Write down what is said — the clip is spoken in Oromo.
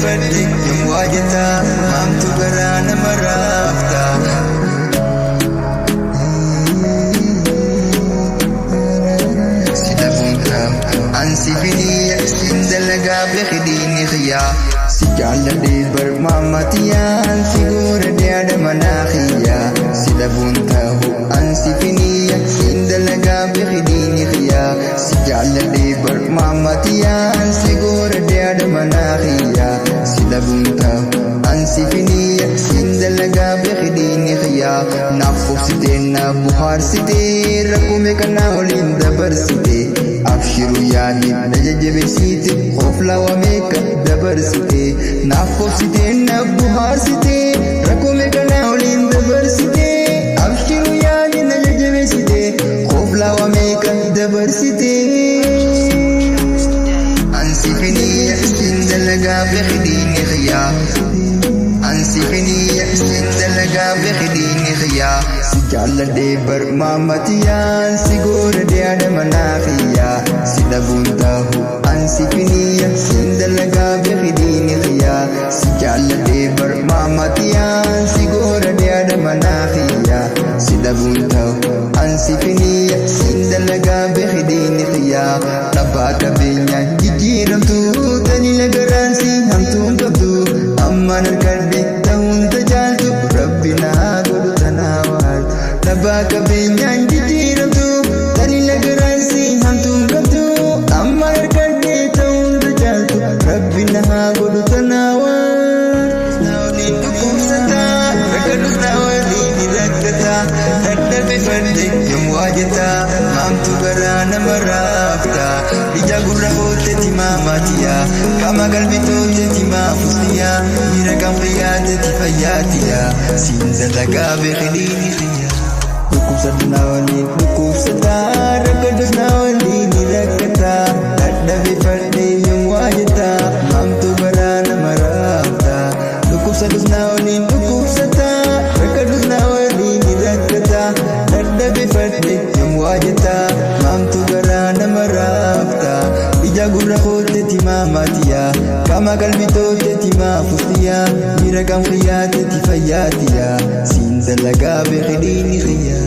bifadde yommuu ajjata maamtu garaa nama raafta. Ansi finiya sin dalaga bikhidini khiya si jaalladhe bar maamatiyaan si goorade adamana khiya si dhabuun tahu ansi finiya sin dalaga bikhidini khiya si jaalladhe bar maamatiyaan si goorade adamana khiya si dhabuun tahu ansi finiya sin dalaga bikhidini khiya naafofsite na buhaarsite rakkume kana waliin dabarsite abshiru yaani najajjabeessite hofla wameeka dabarsite naafofsite na buhaarsite rakkume kana waliin dabarsite abshiru yaani najajjabeessite hofla wameeka dabarsite. Ansi finiya sin dalaga bikhidini khiya ansi finiya sin dalaga bikhidini khiya si jaalladhe bar maamatiyaan si goorade adamana khiya si dhabuun tahu ansi finiya sin dalaga bikhidini khiya si jaalladhe bar maamatiyaan si goorade adamana khiya si dhabuun tahu ansi finiya sin dalaga bikhidini khiya dhabbaa qabeenya jijjiiramtu tani lagaraan si hamtuun qabdu ammaan harkadhe ta'uun tajaaltu rabbi naa godhu tanaawaal dhabbaa qabeenyaan jijjiiramtu tani lagaraan si hamtuun qabdu ammaan harkadhe ta'uun tajaaltu rabbi naa godhu tanaawaal. Naawliin dhukkubsataa rakkatus naawaliin rakkataa dadhabe fadde yommuu ajjata maamtu garaa nama raafta ija gurra ootte timaamatiya qaama qalbii tootte timaafusniya miira kan fayyaate fayyaatiya siin dalagaa bikhidini khiya. Dhukkubsatu na waliin dhukkubsataa rakkatus na waliin rakkataa dadhabe fadde yommuu ajjata maamtu garaa nama raafta dhukkubsatus na waliin dhukkubsataa rakkatus na waliin rakkataa dadhabe fadde yommuu ajjata maamtu garaa nama raafta ija gurra ootte timaamatiya qaama qalbii tootte timaafusniya miira kan fayyaate fayyaatiya siin dalagaa bikhidini khiya.